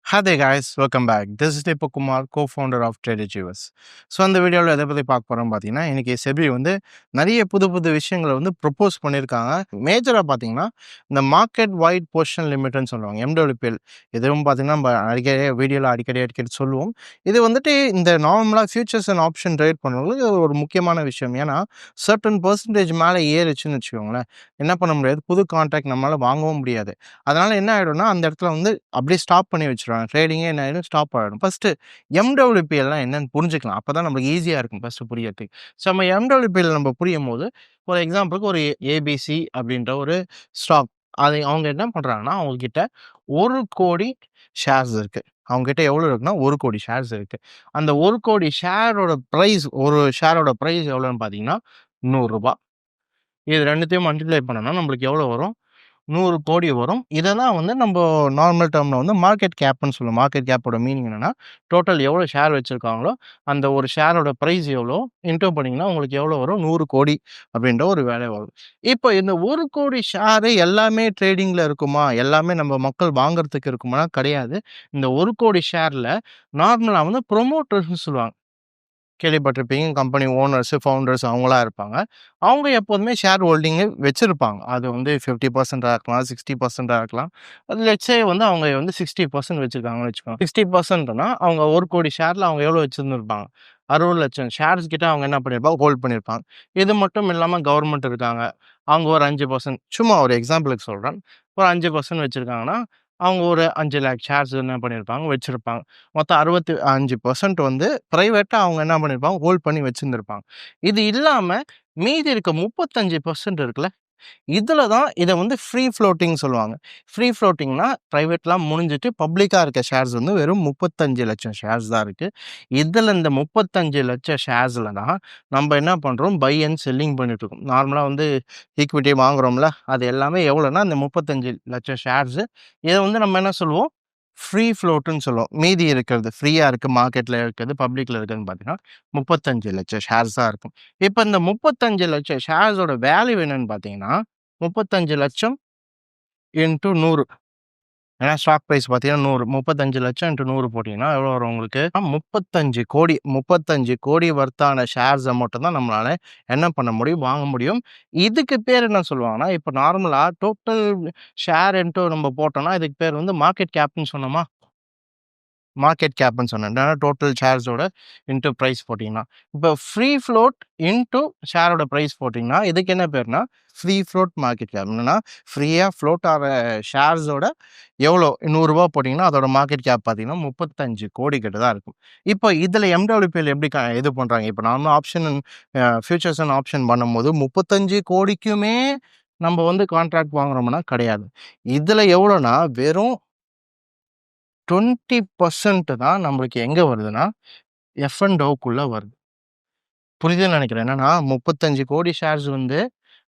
Hi there guys, welcome back. This is Deepak Kumar, co-founder of Trader Achievers. So அந்த வீடியோவில் எதை பற்றி பார்க்க போகிறோம் பார்த்தீங்கன்னா, இன்றைக்கி செபி வந்து நிறைய புது புது விஷயங்களை வந்து ப்ரொப்போஸ் பண்ணியிருக்காங்க. மேஜராக பார்த்தீங்கன்னா இந்த மார்க்கெட் வைட் பொசிஷன் லிமிட்னு சொல்லுவாங்க, MWPL. இதுவும் பார்த்தீங்கன்னா நம்ம அடிக்கடி சொல்லுவோம். இது வந்துட்டு இந்த நார்மலாக ஃபியூச்சர்ஸ் அண்ட் ஆப்ஷன் ட்ரேட் பண்ணுறவங்களுக்கு ஒரு முக்கியமான விஷயம். ஏன்னா சர்டன் பர்சன்டேஜ் மேலே ஏறிச்சுன்னு வச்சுக்கோங்களேன், என்ன பண்ண முடியாது, புது கான்ட்ராக்ட் நம்மளால் வாங்கவும் முடியாது. அதனால் என்ன ஆகிடும்னா அந்த இடத்துல வந்து அப்படியே ஸ்டாப் பண்ணி வச்சுருவாங்க. ட்ரேடிங்கே என்ன ஆகிடும், ஸ்டாப் ஆகிடும். ஃபஸ்ட்டு MWPLலாம் என்னன்னு புரிஞ்சுக்கலாம், அப்போ தான் நம்மளுக்கு ஈஸியாக இருக்கும் ஃபஸ்ட்டு புரியறதுக்கு. ஸோ நம்ம MWPL நம்ம புரியும் போது, ஒரு எக்ஸாம்பிளுக்கு ஒரு ஏபிசி அப்படின்ற ஒரு ஸ்டாக், அது அவங்க என்ன பண்ணுறாங்கன்னா, அவங்கக்கிட்ட 1,00,00,000 ஷேர்ஸ் இருக்குது. அவங்ககிட்ட எவ்வளோ இருக்குன்னா 1,00,00,000 ஷேர்ஸ் இருக்குது. அந்த 1,00,00,000 ஷேரோட ப்ரைஸ், ஒரு ஷேரோட ப்ரைஸ் எவ்வளோன்னு பார்த்தீங்கன்னா ₹100. இது ரெண்டுத்தையும் மல்டிப்ளை பண்ணோம்னா நம்மளுக்கு எவ்வளோ வரும், 100 கோடி வரும். இதை தான் வந்து நம்ம நார்மல் டேர்மில் வந்து மார்க்கெட் கேப்னு சொல்லுவோம். மார்க்கெட் கேப்போட மீனிங் என்னென்னா, டோட்டல் எவ்வளோ ஷேர் வச்சுருக்காங்களோ அந்த ஒரு ஷேரோட ப்ரைஸ் எவ்வளோ இன்டூ பண்ணிங்கன்னா உங்களுக்கு எவ்வளோ வரும், 100 கோடி அப்படின்ற ஒரு வேலை வரும். இப்போ இந்த 1 கோடி ஷேரு எல்லாமே ட்ரேடிங்கில் இருக்குமா, எல்லாமே நம்ம மக்கள் வாங்குறதுக்கு இருக்குமானா கிடையாது. இந்த 1 கோடி ஷேரில் நார்மலாக வந்து ப்ரொமோட்டர்ஸ்னு சொல்லுவாங்க, கேள்விப்பட்டிருப்பீங்க. கம்பெனி ஓனர்ஸு, ஃபவுண்டர்ஸ் அவங்களாம் இருப்பாங்க. அவங்க எப்போதுமே ஷேர் ஹோல்டிங்கு வச்சுருப்பாங்க. அது வந்து 50% இருக்கலாம், 60% இருக்கலாம். அது லெட்ஸே வந்து அவங்க வந்து 60% வச்சுருக்காங்கன்னு வச்சுக்கோங்க. 60%னா அவங்க 1 கோடி ஷேரில் அவங்க எவ்வளோ வச்சுருந்துருப்பாங்க, 60 லட்சம் ஷேர்ஸ் கிட்ட அவங்க என்ன பண்ணியிருப்பாங்க, ஹோல்ட் பண்ணியிருப்பாங்க. இது மட்டும் இல்லாமல் கவர்மெண்ட் இருக்காங்க, அவங்க ஒரு 5%, சும்மா ஒரு எக்ஸாம்பிளுக்கு சொல்கிறேன், ஒரு 5% வச்சுருக்காங்கன்னா அவங்க ஒரு 5,00,000 ஷேர்ஸ் என்ன பண்ணியிருப்பாங்க, வச்சுருப்பாங்க. மொத்தம் 65% வந்து ப்ரைவேட்டாக அவங்க என்ன பண்ணியிருப்பாங்க, ஹோல்ட் பண்ணி வச்சுருந்துருப்பாங்க. இது இல்லாமல் மீதி இருக்க 35% இருக்குல்ல, இதில் தான் இதை வந்து ஃப்ரீ ஃப்ளோட்டிங் சொல்லுவாங்க. ஃப்ரீ ஃப்ளோட்டிங்னா ப்ரைவேட்லாம் முடிஞ்சிட்டு பப்ளிக்காக இருக்க ஷேர்ஸ் வந்து வெறும் 35 லட்சம் ஷேர்ஸ் தான் இருக்குது. இதில் இந்த 35 லட்சம் ஷேர்ஸில் தான் நம்ம என்ன பண்ணுறோம், பை அண்ட் செல்லிங் பண்ணிட்டுருக்கோம். நார்மலாக வந்து ஈக்விட்டி வாங்குகிறோம்ல, அது எல்லாமே எவ்வளோனா இந்த 35 லட்சம் ஷேர்ஸு. இதை வந்து நம்ம என்ன சொல்லுவோம், ஃப்ரீ ஃப்ளோட்டுன்னு சொல்லுவோம். மீதி இருக்கிறது ஃப்ரீயாக இருக்குது, மார்க்கெட்டில் இருக்கிறது, பப்ளிக்கில் இருக்குதுன்னு பார்த்தீங்கன்னா 35 லட்சம் ஷேர்ஸ் தான் இருக்கும். இப்போ இந்த 35 லட்சம் ஷேர்ஸோட வேல்யூ என்னன்னு பார்த்தீங்கன்னா 35 லட்சம் இன்ட்டு 100. ஏன்னா ஸ்டாக் ப்ரைஸ் பார்த்தீங்கன்னா 100, 35 லட்சம் இன்ட்டு 100 போட்டிங்கன்னா எவ்வளோ வரும் உங்களுக்கு, 35 கோடி. 35 கோடி வர்த்தான ஷேர்ஸை மட்டும் தான் நம்மளால் என்ன பண்ண முடியும், வாங்க முடியும். இதுக்கு பேர் என்ன சொல்லுவாங்கன்னா, இப்போ நார்மலாக டோட்டல் ஷேர் இன்ட்டு நம்ம போட்டோம்னா இதுக்கு பேர் வந்து மார்க்கெட் கேப்னு சொன்னோமா, மார்க்கெட் கேப்னு சொன்னேன். டோட்டல் ஷேர்ஸோட இன்ட்டு ப்ரைஸ் போட்டிங்கன்னா, இப்போ ஃப்ரீ ஃப்ளோட் இன்ட்டு ஷேரோட ப்ரைஸ் போட்டிங்கன்னா இதுக்கு என்ன பேர்னா ஃப்ரீ ஃப்ளோட் மார்க்கெட் கேப். என்னன்னா ஃப்ரீயாக ஃப்ளோட் ஆகிற ஷேர்ஸோட எவ்வளோ, ₹100 போட்டிங்கன்னா அதோட மார்க்கெட் கேப் பார்த்தீங்கன்னா 35 கோடி கிட்ட தான் இருக்கும். இப்போ இதில் MWPL எப்படி இது பண்ணுறாங்க, இப்போ நார்மலாக ஆப்ஷன் ஃபியூச்சர்ஸ் அண்ட் ஆப்ஷன் பண்ணும்போது 35 கோடிக்குமே நம்ம வந்து கான்ட்ராக்ட் வாங்குறோம்னா கிடையாது. இதில் எவ்வளோனா வெறும் 20% தான் நம்மளுக்கு எங்கே வருதுன்னா F&Oக்குள்ளே வருது. புரியுதுன்னு நினைக்கிறேன். என்னன்னா 35 கோடி ஷேர்ஸ் வந்து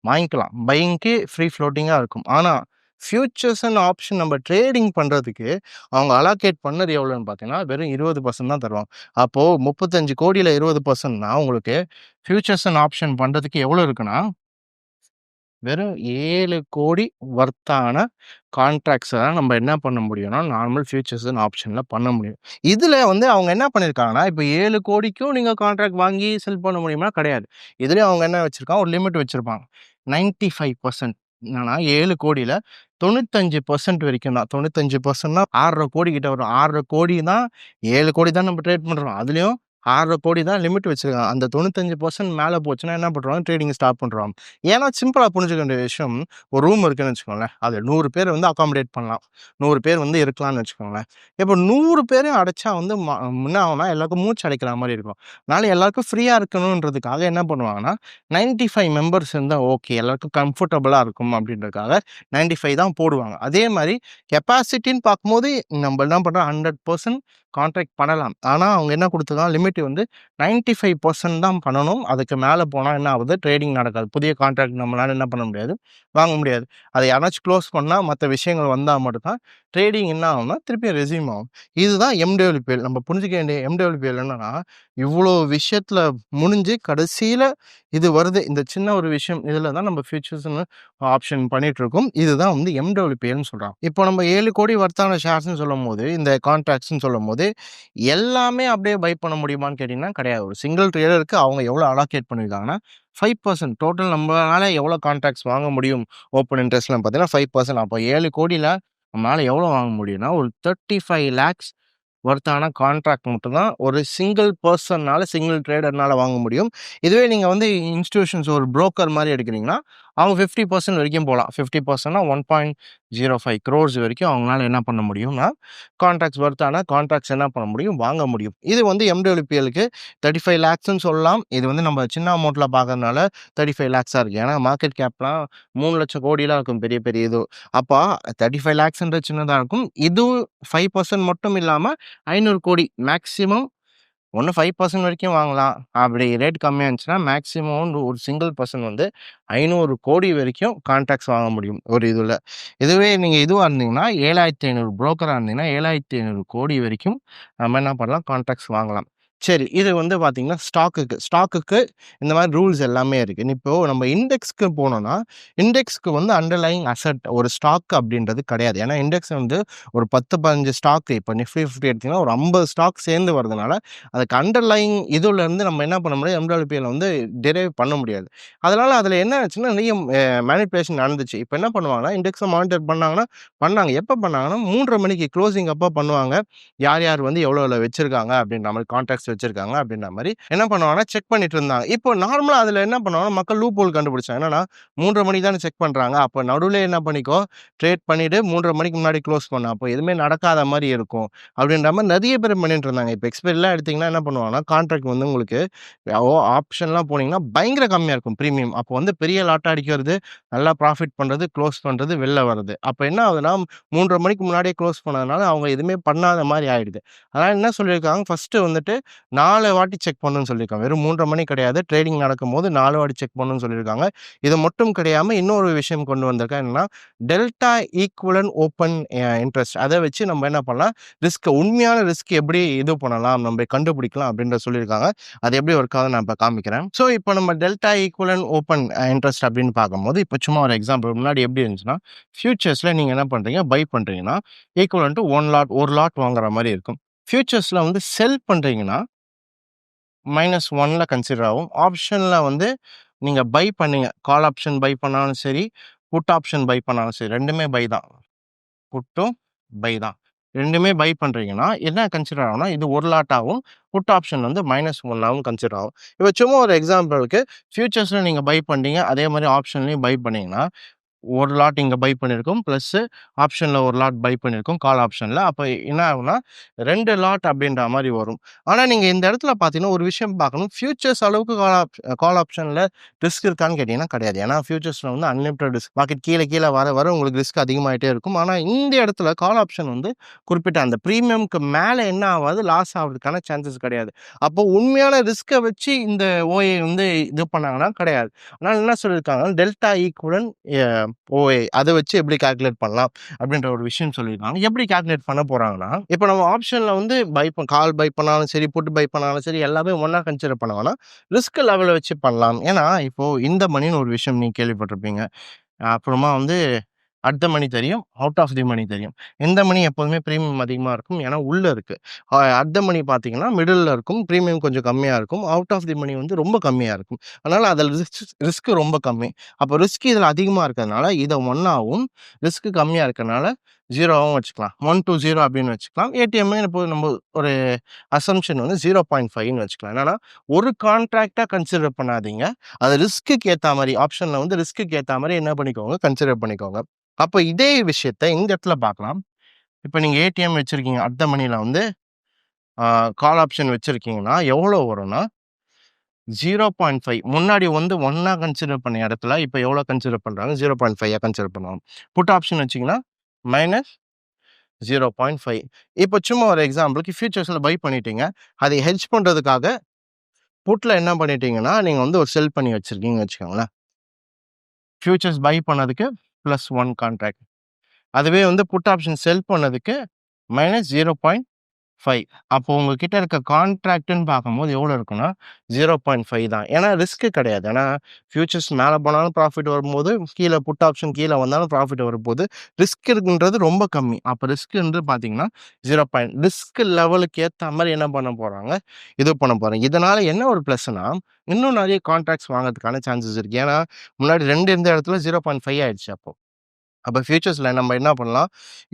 வாங்கிக்கலாம், பையிங்க்கு ஃப்ரீ ஃப்ளோட்டிங்காக இருக்கும். ஆனால் ஃபியூச்சர்ஸ் அண்ட் ஆப்ஷன் நம்ம ட்ரேடிங் பண்ணுறதுக்கு அவங்க அலோகேட் பண்ணது எவ்வளோன்னு பார்த்தீங்கன்னா வெறும் 20% தான் தருவாங்க. அப்போது 35 கோடியில் 20%னா உங்களுக்கு ஃபியூச்சர்ஸ் அண்ட் ஆப்ஷன் பண்ணுறதுக்கு எவ்வளோ இருக்குன்னா வெறும் 7 கோடி வர்த்தான கான்ட்ராக்ட்ஸை தான் நம்ம என்ன பண்ண முடியும்னா நார்மல் ஃபியூச்சர்ஸ் அண்ட் ஆப்ஷனில் பண்ண முடியும். இதில் வந்து அவங்க என்ன பண்ணியிருக்காங்கன்னா, இப்போ 7 கோடிக்கும் நீங்கள் கான்ட்ராக்ட் வாங்கி செல் பண்ண முடியுமா, கிடையாது. இதுலேயும் அவங்க என்ன வச்சுருக்காங்க, ஒரு லிமிட் வச்சுருப்பாங்க. 95% என்னன்னா 7 கோடியில் 95% வரைக்கும் தான். 95%னா 6,50 கோடி கிட்ட வரும். 6,50 கோடி தான், 7 கோடி தான் நம்ம ட்ரேட் பண்ணுறோம். அதுலேயும் 6,50 கோடி தான் லிமிட் வச்சுருக்காங்க. அந்த 95% மேலே போச்சுன்னா என்ன பண்ணுறாங்க, ட்ரேடிங் ஸ்டாப் பண்ணுறாங்க. ஏன்னா சிம்பிளாக புரிஞ்சுக்க வேண்டிய விஷயம், ஒரு ரூம் இருக்குன்னு வச்சுக்கோங்களேன், அது 100 பேர் வந்து அகாமடேட் பண்ணலாம், 100 பேர் வந்து இருக்கலாம்னு வச்சுக்கோங்களேன். இப்போ 100 பேரையும் அடைச்சா வந்து என்ன ஆகும்னா எல்லாருக்கும் மூச்சு அடைக்கிற மாதிரி இருக்கும். அதனால எல்லாருக்கும் ஃப்ரீயாக இருக்கணுன்றதுக்காக என்ன பண்ணுவாங்கன்னா 95 மெம்பர்ஸ் இருந்தால் ஓகே, எல்லாருக்கும் கம்ஃபர்டபுளாக இருக்கும் அப்படின்றதுக்காக 95 தான் போடுவாங்க. அதே மாதிரி கெப்பாசிட்டின்னு பார்க்கும்போது நம்ம என்ன பண்ணுறோம், 100% கான்ட்ராக்ட் பண்ணலாம். ஆனால் அவங்க என்ன கொடுத்துருக்காங்க, லிமிட் லிமிட் வந்து 95% தான் பண்ணணும். அதுக்கு மேலே போனால் என்ன ஆகுது, ட்ரேடிங் நடக்காது. புதிய கான்ட்ராக்ட் நம்மளால என்ன பண்ண முடியாது, வாங்க முடியாது. அதை யாராச்சும் க்ளோஸ் பண்ணால் மற்ற விஷயங்கள் வந்தால் மட்டும்தான் ட்ரேடிங் என்ன ஆகும்னா திருப்பி ரெஸ்யூம் ஆகும். இதுதான் எம்டபிள்யூபிஎல். நம்ம புரிஞ்சுக்க வேண்டிய எம்டபிள்யூபிஎல் என்னன்னா, இவ்வளோ விஷயத்தில் முடிஞ்சு கடைசியில் இது வருது. இந்த சின்ன ஒரு விஷயம் இதில் தான் நம்ம ஃபியூச்சர்ஸ்னு ஆப்ஷன் பண்ணிட்டு இருக்கோம். இதுதான் வந்து எம்டபிள்யூபிஎல்னு சொல்கிறாங்க. இப்போ நம்ம 7 கோடி வர்த்தான ஷேர்ஸ்ன்னு சொல்லும் போது, இந்த கான்ட்ராக்ட்ஸ்ன்னு சொல்லும் போது எல்லாமே அப்படியே பை பண்ண முடியுமான்னு கேட்டிங்கன்னா கிடையாது. ஒரு சிங்கிள் ட்ரேடருக்கு அவங்க எவ்வளோ அலோகேட் பண்ணியிருக்காங்கன்னா 5% டோட்டல் நம்மளால எவ்வளோ கான்ட்ராக்ட்ஸ் வாங்க முடியும் ஓப்பன் இன்ட்ரெஸ்ட்ல பார்த்தீங்கன்னா 5%. அப்போ 7 கோடியில் நம்மளால எவ்வளோ வாங்க முடியும்னா ஒரு 35 lakhs ஒர்த்தான கான்ட்ராக்ட் மட்டும்தான் ஒரு சிங்கிள் பர்சன்னால, சிங்கிள் ட்ரேடர்னால வாங்க முடியும். இதுவே நீங்கள் வந்து இன்ஸ்டிடியூஷன்ஸ் ஒரு புரோக்கர் மாதிரி எடுக்கிறீங்கன்னா அவங்க 50% வரைக்கும் போகலாம். 50%னா 1.05 crores வரைக்கும் அவங்களால என்ன பண்ண முடியும்னா கான்ட்ராக்ட்ஸ் ஒர்த்தான கான்ட்ராக்ட்ஸ் என்ன பண்ண முடியும், வாங்க முடியும். இது வந்து எம்டபிள்யூபிஎலுக்கு 35 lakhsன்னு சொல்லலாம். இது வந்து நம்ம சின்ன அமௌண்ட்டில் பார்க்கறதுனால 35 lakhs இருக்குது. ஏன்னா மார்க்கெட் கேப்லாம் 3 லட்சம் கோடிலாம் இருக்கும் பெரிய பெரிய இது. அப்போ 35 lakhsன்ற சின்னதாக இருக்கும். இதுவும் 5% மட்டும் இல்லாமல் 500 கோடி மேக்ஸிமம் ஒன்று 5% வரைக்கும் வாங்கலாம். அப்படி ரேட் கம்மியாக இருந்துச்சுன்னா மேக்ஸிமம் ஒரு சிங்கிள் பர்சன் வந்து 500 கோடி வரைக்கும் கான்ட்ராக்ட்ஸ் வாங்க முடியும் ஒரு இதில். இதுவே நீங்கள் இதுவாக இருந்தீங்கன்னா 7500 புரோக்கராக இருந்தீங்கன்னா 7500 கோடி வரைக்கும் நம்ம என்ன பண்ணலாம், கான்ட்ராக்ட்ஸ் வாங்கலாம். சரி, இது வந்து பார்த்தீங்கன்னா ஸ்டாக்குக்கு இந்த மாதிரி ரூல்ஸ் எல்லாமே இருக்குது. இப்போது நம்ம இண்டெக்ஸ்க்கு போனோம்னா இண்டெக்ஸ்க்கு வந்து அண்டர்லைங் அசட் ஒரு ஸ்டாக் அப்படின்றது கிடையாது. ஏன்னா இண்டெக்ஸ் வந்து ஒரு 10-15 ஸ்டாக், இப்போ நிஃப்டி 50 எடுத்திங்கன்னா ஒரு 50 ஸ்டாக் சேர்ந்து வரதுனால அதுக்கு அண்டர்லைங் இதுலேருந்து நம்ம என்ன பண்ண முடியாது, எம்டபிள்யூபிஎல் வந்து டிரைவ் பண்ண முடியாது. அதனால் அதில் என்ன ஆச்சுன்னா நிறைய மேனிப்புலேஷன் நடந்துச்சு. இப்போ என்ன பண்ணுவாங்கன்னா இண்டெக்ஸை மானிட்டர் பண்ணாங்க. எப்போ பண்ணாங்கன்னா 3:30 மணிக்கு க்ளோசிங் அப்போ பண்ணுவாங்க. யார் யார் வந்து எவ்வளோ வச்சுருக்காங்க அப்படின்ற மாதிரி, கான்ட்ராக்ட்ஸ் வச்சுருக்காங்க அப்படின்ற மாதிரி என்ன பண்ணுவாங்கன்னா செக் பண்ணிட்டு இருந்தாங்க. இப்போ நார்மலாக அதில் என்ன பண்ணுவாங்கன்னா மக்கள் லூப் ஹோல் கண்டுபிடிச்சாங்க. என்னன்னா 3:30 மணிக்கு தானே செக் பண்ணுறாங்க, அப்போ நடுவில் என்ன பண்ணிக்கோ, ட்ரேட் பண்ணிவிட்டு 3:30 மணிக்கு முன்னாடி க்ளோஸ் பண்ண, அப்போ எதுவுமே நடக்காத மாதிரி இருக்கும் அப்படின்ற மாதிரி நிறைய பேர் பண்ணிட்டு இருந்தாங்க. இப்போ எக்ஸ்பைரிலாம் எடுத்திங்கன்னா என்ன பண்ணுவாங்கன்னா கான்ட்ராக்ட் வந்து உங்களுக்கு ஆப்ஷன்லாம் போனீங்கன்னா பயங்கர கம்மியாக இருக்கும் ப்ரீமியம். அப்போ வந்து பெரிய லாட்டாக அடிக்கிறது, நல்லா ப்ராஃபிட் பண்ணுறது, க்ளோஸ் பண்ணுறது, வெளில வருது. அப்போ என்ன ஆகுதுன்னா 3:30 மணிக்கு முன்னாடியே க்ளோஸ் பண்ணதுனால அவங்க எதுவுமே பண்ணாத மாதிரி ஆகிடுது. அதனால் என்ன சொல்லியிருக்காங்க, ஃபஸ்ட்டு வந்துட்டு 4 வாட்டி செக் பண்ணணும்னு சொல்லியிருக்காங்க. வெறும் 3:30 மணி கிடையாது, ட்ரேடிங் நடக்கும்போது 4 வாட்டி செக் பண்ணணும்னு சொல்லியிருக்காங்க. இது மட்டும் கிடையாமல் இன்னொரு விஷயம் கொண்டு வந்திருக்காங்க. என்னன்னா டெல்டா ஈக்குவலன்ட் ஓப்பன் இன்ட்ரெஸ்ட். அதை வச்சு நம்ம என்ன பண்ணலாம், உண்மையான ரிஸ்க் எப்படி இது பண்ணலாம், நம்ம கண்டுபிடிக்கலாம் அப்படின்ற சொல்லியிருக்காங்க. அது எப்படி ஒர்க் ஆகுது நான் இப்போ காமிக்கிறேன். ஸோ இப்போ நம்ம டெல்டா ஈக்குவலன்ட் ஓப்பன் இன்ட்ரெஸ்ட் அப்படின்னு பார்க்கும்போது இப்போ சும்மா ஒரு எக்ஸாம்பிள் முன்னாடி எப்படி இருந்துச்சுன்னா ஃபியூச்சர்ஸில் நீங்கள் என்ன பண்ணுறீங்க, பை பண்ணுறீங்கன்னா ஈக்குவலன்ட் டு ஒரு லாட் வாங்குற மாதிரி இருக்கும். ஃபியூச்சர்ஸில் வந்து செல் பண்ணுறீங்கன்னா -1ல் கன்சிடர் ஆகும். ஆப்ஷனில் வந்து நீங்கள் பை பண்ணீங்க, கால் ஆப்ஷன் பை பண்ணாலும் சரி, புட் ஆப்ஷன் பை பண்ணாலும் சரி, ரெண்டுமே பை தான். புட்டும் பை தான். ரெண்டுமே பை பண்ணுறீங்கன்னா என்ன கன்சிடர் ஆகும்னா இது ஒரு லாட்டாகவும், புட் ஆப்ஷன் வந்து -1ஆகவும் கன்சிடர் ஆகும். இப்போ சும்மா ஒரு எக்ஸாம்பிளுக்கு ஃபியூச்சர்ஸில் நீங்கள் பை பண்ணீங்க, அதே மாதிரி ஆப்ஷன்லையும் பை பண்ணீங்கன்னா ஒரு லாட் இங்கே பை பண்ணியிருக்கோம், ப்ளஸ்ஸு ஆப்ஷனில் ஒரு லாட் பை பண்ணியிருக்கோம் கால் ஆப்ஷனில். அப்போ என்ன ஆகும்னா 2 லாட் அப்படின்ற மாதிரி வரும். ஆனால் நீங்கள் இந்த இடத்துல பார்த்தீங்கன்னா ஒரு விஷயம் பார்க்கணும், ஃபியூச்சர்ஸ் அளவுக்கு கால் ஆப்ஷனில் ரிஸ்க் இருக்கான்னு கேட்டிங்கன்னா கிடையாது. ஏன்னா ஃபியூச்சர்ஸில் வந்து அன்லிமிட்டட் ரிஸ்க், மார்க்கெட் கீழே வர உங்களுக்கு ரிஸ்க் அதிகமாகிட்டே இருக்கும். ஆனால் இந்த இடத்துல கால் ஆப்ஷன் வந்து குறிப்பிட்ட அந்த ப்ரீமியம்க்கு மேலே என்ன ஆகாது, லாஸ் ஆகிறதுக்கான சான்சஸ் கிடையாது. அப்போ உண்மையான ரிஸ்க்கை வச்சு இந்த ஓஏ வந்து இது பண்ணாங்கன்னா கிடையாது. அதனால் என்ன சொல்லியிருக்காங்க, டெல்டா ஈக்குவலன்ட் ஓஏ அதை வச்சு எப்படி கால்குலேட் பண்ணலாம் அப்படின்ற ஒரு விஷயம் சொல்லியிருக்காங்க. எப்படி கால்குலேட் பண்ண போகிறாங்கன்னா, இப்போ நம்ம ஆப்ஷனில் வந்து கால் பை பண்ணாலும் சரி, புட் பை பண்ணாலும் சரி, எல்லாமே ஒன்றா கன்சிடர் பண்ண ரிஸ்க் லெவலை வச்சு பண்ணலாம். ஏன்னா இப்போது இந்த மணின்னு ஒரு விஷயம் நீங்கள் கேள்விப்பட்டிருப்பீங்க. அப்புறமா வந்து அட் த மணி தெரியும், அவுட் ஆஃப் தி மணி தெரியும். எந்த மணி எப்போதுமே ப்ரீமியம் அதிகமாக இருக்கும், ஏன்னா உள்ளே இருக்குது. அட் த மணி பார்த்தீங்கன்னா மிடில் இருக்கும், ப்ரீமியம் கொஞ்சம் கம்மியாக இருக்கும். அவுட் ஆஃப் தி மணி வந்து ரொம்ப கம்மியாக இருக்கும். அதனால் அதில் ரிஸ்க் ரொம்ப கம்மி. அப்போ ரிஸ்க் இதில் அதிகமாக இருக்கிறதுனால இதை 1ஆகவும், ரிஸ்க் கம்மியாக இருக்கிறதுனால 0ஆகவும் வச்சுக்கலாம். 1 to 0 அப்படின்னு வச்சுக்கலாம். ஏடிஎம்மே இப்போ நம்ம ஒரு அசம்ஷன் வந்து 0.5ன்னு வச்சுக்கலாம். என்னன்னா ஒரு கான்ட்ராக்டாக கன்சிடர் பண்ணாதீங்க, அது ரிஸ்க்குக்கு ஏற்ற மாதிரி ஆப்ஷனில் வந்து ரிஸ்க்குக்கு ஏற்ற மாதிரி என்ன பண்ணிக்கோங்க, கன்சிடர் பண்ணிக்கோங்க. அப்போ இதே விஷயத்தை இந்த இடத்துல பார்க்கலாம். இப்போ நீங்கள் ஏடிஎம் வச்சுருக்கீங்க, அட் த மணியில் வந்து கால் ஆப்ஷன் வச்சுருக்கீங்கன்னா எவ்வளோ வரும்னா 0.5. முன்னாடி வந்து 1ஆ கன்சிடர் பண்ண இடத்துல இப்போ எவ்வளோ கன்சிடர் பண்ணுறாங்க, 0.5ஆ கன்சிடர் பண்ணுவாங்க. புட் ஆப்ஷன் வச்சிங்கன்னா 0.5. இப்போ சும்மா ஒரு எக்ஸாம்பிளுக்கு ஃபியூச்சர்ஸ்ல பை பண்ணிட்டீங்க. அதை ஹெட்ஜ் பண்றதுக்காக புட்ல என்ன பண்ணிட்டீங்கன்னா, நீங்க வந்து ஒரு செல் பண்ணி வச்சிருக்கீங்கன்னு வச்சுக்கோங்களேன். ஃபியூச்சர்ஸ் பை பண்ணதுக்கு +1 கான்ட்ராக்ட். அதுவே வந்து புட் ஆப்ஷன் செல் பண்ணதுக்கு -0.5. அப்போ உங்ககிட்ட இருக்க கான்ட்ராக்ட்ன்னு பார்க்கும்போது எவ்வளோ இருக்குன்னா 0.5 தான். ஏன்னா ரிஸ்க் கிடையாது. ஏன்னா ஃபியூச்சர்ஸ் மேலே போனாலும் ப்ராஃபிட் வரும்போது, கீழே புட் ஆப்ஷன் கீழே வந்தாலும் ப்ராஃபிட் வரும்போது, ரிஸ்க் இருக்குன்றது ரொம்ப கம்மி. அப்போ ரிஸ்க்ன்றது பார்த்தீங்கன்னா 0. ரிஸ்க் லெவலுக்கு ஏற்ற மாதிரி என்ன பண்ண போறாங்க, இது பண்ண போறாங்க. இதனால என்ன ஒரு ப்ளஸ்னா, இன்னும் நிறைய கான்ட்ராக்ட்ஸ் வாங்குறதுக்கான சான்சஸ் இருக்கு. ஏன்னா முன்னாடி 2 இருந்த இடத்துல 0.5 ஆயிடுச்சு அப்போ. அப்போ ஃபியூச்சர்ஸ்ல நம்ம என்ன பண்ணலாம்,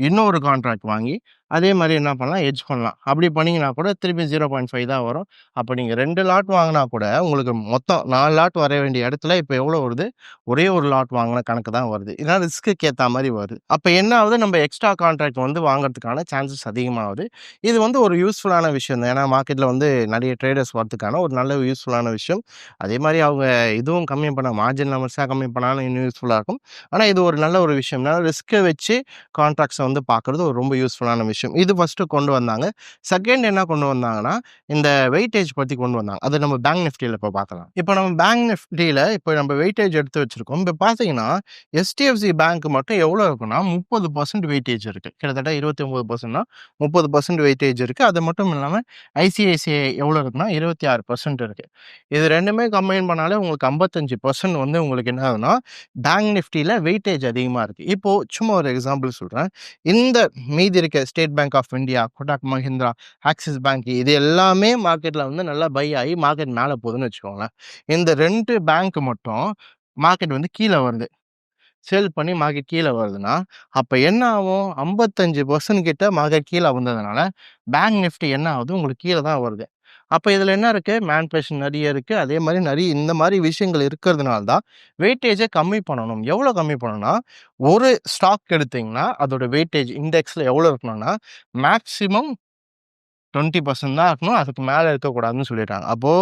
இன்னொரு கான்ட்ராக்ட் வாங்கி, அதே மாரி என்ன பண்ணலாம், ஹெட்ஜ் பண்ணலாம். அப்படி பண்ணீங்கன்னா கூட திருப்பி 0.5 தான் வரும். அப்போ நீங்க 2 லாட் வாங்குனா கூட, உங்களுக்கு மொத்தம் 4 லாட் வர வேண்டிய இடத்துல இப்போ எவ்வளோ வருது? ஒரே ஒரு லாட் வாங்குன கணக்கு தான் வருது. இதனால ரிஸ்க்குக்கு ஏத்தா மாரி வருது. அப்ப என்ன ஆகுது, நம்ம எக்ஸ்ட்ரா கான்ட்ராக்ட் வந்து வாங்குறதுக்கான சான்சஸ் அதிகமாகுது. இது வந்து ஒரு யூஸ்ஃபுல்லான விஷயம் தான். ஏன்னா மார்க்கெட்ல வந்து நெறைய ட்ரேடர்ஸ் வரதுக்கான ஒரு நல்ல யூஸ்ஃபுல்லான விஷயம். அதே மாரி அவங்க இதுவும் கம்மி பண்ண மார்ஜின் நம்பர்ஸா கம்மி பண்ணாலும் இன்னும் யூஸ்ஃபுல்லா இருக்கும். ஆனா இது ஒரு நல்ல ஒரு விஷயம். ஏன்னா ரிஸ்க்க வச்சு கான்ட்ராக்ட்ஸ வந்து பார்க்குறது ஒரு ரொம்ப யூஸ்ஃபுல்லான விஷயம். இது ஃபர்ஸ்ட்டு கொண்டு வந்தாங்க. செகண்ட் என்ன கொண்டு வந்தாங்கன்னா, இந்த வெயிட்டேஜ் பத்தி கொண்டு வந்தாங்க. அது நம்ம பேங்க் நிஃப்டில இப்ப பார்க்கலாம். இப்ப நம்ம பேங்க் நிஃப்டில இப்ப நம்ம வெயிட்டேஜ் எடுத்து வச்சிருக்கோம். இப்ப பார்த்தீங்கன்னா, HDFC பேங்க் மட்டும் எவ்வளோ இருக்குன்னா 30% வெயிட்டேஜ் இருக்கு. கிட்டத்தட்ட 29%னா 30% வெயிட்டேஜ் இருக்கு. அது மட்டும் இல்லாம ICICI எவ்வளோ இருக்குன்னா 26% இருக்கு. இது 2மே கம்பைன் பண்ணாலே உங்களுக்கு 55% வந்து உங்களுக்கு என்ன ஆகுதுன்னா, பேங்க் நிஃப்டில வெயிட்டேஜ் அதிகமா இருக்கு. இப்போ சும்மா ஒரு எக்ஸாம்பிள் சொல்றேன். இந்த மீதி இருக்க State Bank of India, Kotak Mahindra, Axis Bank இது எல்லாமே மார்க்கெட்ல வந்து நல்லா பை ஆகி மார்க்கெட் மேல போகுதுன்னு வச்சுக்கோங்களேன். இந்த 2 பேங்க் மட்டும் மார்க்கெட் வந்து கீழ வருது. சேல் பண்ணி மார்க்கெட் கீழ வருதுன்னா, அப்ப என்ன ஆகும்? 55% கிட்ட மார்க்கெட் கீழ வந்ததுனால, பேங்க் நிஃப்டி என்ன ஆகுது? உங்களுக்கு கீழ தான் வருது. அப்ப இதுல என்ன இருக்கு? மேனிபுலேஷன் நெறைய இருக்கு. அதே மாரி நெறைய இந்த மாரி விஷயங்கள் இருக்கிறதுனால தான், வெயிட்டேஜ கம்மி பண்ணணும். எவ்வளோ கம்மி பண்ணணும்னா, ஒரு ஸ்டாக் எடுத்தீங்கன்னா, அதோட வெயிட்டேஜ் இண்டெக்ஸ்ல எவ்வளோ இருக்கணும்னா, மேக்ஸிமம் 20% தான் இருக்கணும். அதுக்கு மேல இருக்கக்கூடாதுன்னு சொல்லிட்டாங்க. அப்போ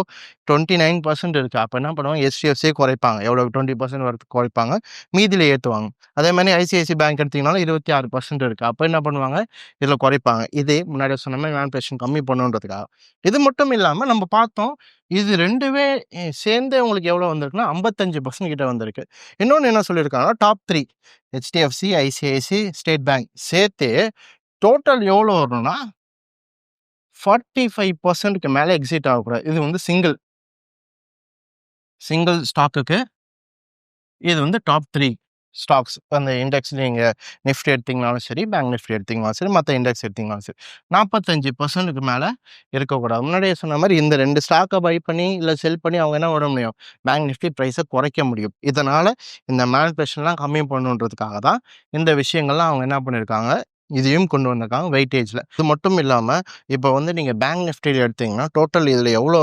29% இருக்கு. அப்ப என்ன பண்ணுவாங்க, HDFC குறைப்பாங்க. எவ்வளோ 20% வரதுக்கு குறைப்பாங்க. மீதியில ஏத்துவாங்க. அதே மாரி ICICI பேங்க் எடுத்தீங்கனாலும் 26% இருக்கு. அப்ப என்ன பண்ணுவாங்க, இதுல குறைப்பாங்க. இது முன்னாடி சொன்ன மாரி மேனிபுலேஷன் கம்மி பண்ணணுன்றதுக்காக. இது மட்டும் இல்லாம நம்ம பார்த்தோம், இது 2மே சேர்ந்து உங்களுக்கு எவ்வளோ வந்திருக்குன்னா, 55% கிட்ட வந்திருக்கு. இன்னொன்னு என்ன சொல்லியிருக்காங்கன்னா, top 3 HDFC, ICICI, state bank சேர்த்து டோட்டல் எவ்வளோ வரணும்னா 45%க்கு மேல எக்ஸிட் ஆகக்கூடாது. இது வந்து சிங்கிள் ஸ்டாக்குக்கு இது வந்து டாப் 3 ஸ்டாக்ஸ். அந்த இண்டெக்ஸ் நீங்க நிஃப்டி எடுத்தீங்கனாலும் சரி, பேங்க் நிஃப்டி எடுத்தீங்கனாலும் சரி, மத்த இண்டெக்ஸ் எடுத்தீங்கனாலும் சரி. 45%க்கு மேல இருக்கக்கூடாது. முன்னாடியே சொன்ன மாரி இந்த 2 ஸ்டாக்க பை பண்ணி, இல்ல செல் பண்ணி அவங்க என்ன பண்ண முடியும்? பேங்க் நிஃப்டி பிரைஸ குறைக்க முடியும். இதனால இந்த மேனிபுலேஷன்லாம் கம்மி பண்ணணுன்றதுக்காக தான் இந்த விஷயங்கள்லாம் அவங்க என்ன பண்ணியிருக்காங்க, இதையும் கொண்டு வந்திருக்காங்க வெயிட்டேஜ்ல. இது மட்டும் இல்லாம, இப்ப வந்து நீங்க பேங்க் நிஃப்டில எடுத்தீங்கன்னா, டோட்டல் இதுல எவ்வளோ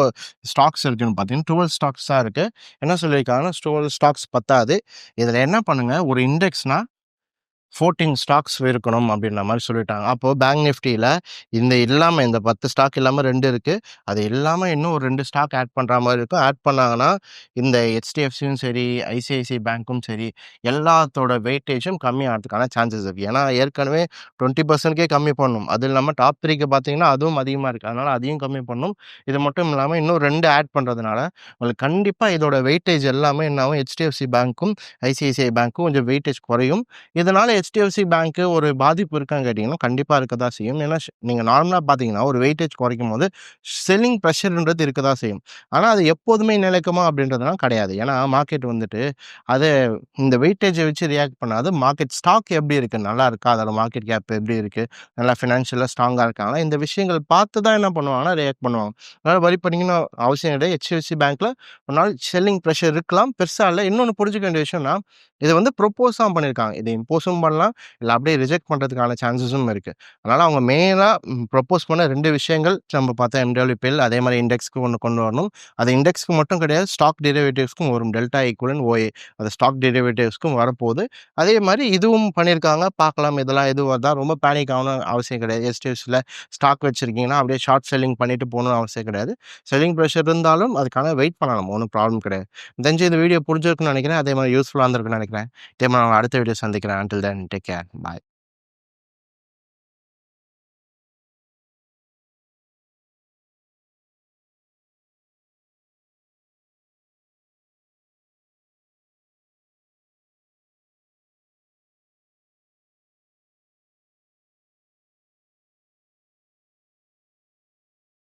ஸ்டாக்ஸ் இருக்குன்னு பார்த்தீங்கன்னா, 12 ஸ்டாக்ஸ் தான் இருக்கு. என்ன சொல்லியிருக்காங்கன்னா, 12 ஸ்டாக்ஸ் பத்தாது. இதுல என்ன பண்ணுங்க, ஒரு இண்டெக்ஸ்னா 14 ஸ்டாக்ஸ் இருக்கணும் அப்படின்ற மாரி சொல்லிட்டாங்க. அப்போ பேங்க் நிஃப்டில இந்த இல்லாம இந்த 10 ஸ்டாக் இல்லாம 2 இருக்கு. அது இல்லாம இன்னும் ஒரு 2 ஸ்டாக் ஆட் பண்ற மாரி இருக்கும். ஆட் பண்ணாங்கன்னா, இந்த HDFCயும் சரி, ICICI பேங்க்கும் சரி, எல்லாத்தோட வெயிட்டேஜும் கம்மி ஆகறதுக்கான சான்சஸ் இருக்கு. ஏன்னா ஏற்கனவே 20%க்கே கம்மி பண்ணணும். அது இல்லாம டாப் 3க்கு பார்த்தீங்கன்னா, அதுவும் அதிகமா இருக்கு. அதனால அதையும் கம்மி பண்ணணும். இது மட்டும் இல்லாம இன்னும் 2 ஆட் பண்றதுனால, உங்களுக்கு கண்டிப்பா இதோட வெயிட்டேஜ் எல்லாமே என்ன ஆகும், HDFC பேங்க்கும், ICICI பேங்க்கும் கொஞ்சம் வெயிட்டேஜ் குறையும். இதனால HDFC பேங்க்கு ஒரு பாதிப்பு இருக்கான்னு கேட்டீங்கன்னா, கண்டிப்பா இருக்க தான் செய்யும். ஏன்னா, நீங்க நார்மலா பார்த்தீங்கன்னா, ஒரு வெயிட்டேஜ் குறைக்கும்போது செல்லிங் பிரஷர்ன்றது இருக்க தான் செய்யும். ஆனா, அது எப்போதுமே நிலைக்குமா அப்படின்றதுலாம் கிடையாது. ஏன்னா, மார்க்கெட் வந்துட்டு அது இந்த வெயிட்டேஜ வச்சு ரியாக்ட் பண்ணாது. மார்க்கெட் ஸ்டாக் எப்படி இருக்கு? நல்லா இருக்கா? அதோட மார்க்கெட் கேப் எப்படி இருக்கு? நல்லா ஃபினான்ஷியலா ஸ்ட்ராங்கா இருக்காங்களா? இந்த விஷயங்கள் பார்த்து தான் என்ன பண்ணுவாங்கன்னா, ரியாக்ட் பண்ணுவாங்க. அதனால வொரி பண்ணிக்கணும் அவசியம் கிடையாது. HDFC பேங்க்ல ஒரு நாள் செல்லிங் பிரஷர் இருக்கலாம். பெருசா இல்ல. இன்னொன்னு புரிஞ்சுக்க வேண்டிய விஷயம்னா, இத வந்து ப்ரொப்போஸ் தான் பண்ணியிருக்காங்க. இத இம்போஸும் பண்ணலாம். இல்ல அப்படியே ரிஜெக்ட் பண்றதுக்கான சான்சஸும் இருக்கு. அதனால அவங்க மெயினா ப்ரொப்போஸ் பண்ண 2 விஷயங்கள் நம்ம பார்த்தா MWPL அதே மாரி இண்டெக்ஸ்க்கு ஒண்ணு கொண்டு வரணும். அது இண்டெக்ஸ்க்கு மட்டும் கிடையாது. ஸ்டாக் டெரிவேட்டிவ்ஸ்க்கும் வரும். Delta equivalent OA. அது ஸ்டாக் டெரிவேட்டிவ்ஸ்க்கும் வரப்போது. அதே மாரி இதுவும் பண்ணியிருக்காங்க. பார்க்கலாம் இதெல்லாம் எது வருதா? ரொம்ப பேனிக் ஆகணும்னு அவசியம் கிடையாது. HDFCல ஸ்டாக் வச்சிருக்கீங்கன்னா, அப்படியே ஷார்ட் செல்லிங் பண்ணிட்டு போகணும்னு அவசியம் கிடையாது. செல்லிங் பிரஷர் இருந்தாலும் அதுக்கான வெயிட் பண்ணலாம். ஒண்ணும் ப்ராப்ளம் கிடையாது. எனக்கு தெரிஞ்சு இந்த வீடியோ புரிஞ்சிருக்கும்னு நினைக்கிறேன். அதே மாரி யூஸ்ஃபுல்லா இருந்திருக்கும்னு நினைக்கிறேன். இதே மாரி நான் அடுத்த வீடியோ சந்திக்கிறேன். Until then take care. பாய்.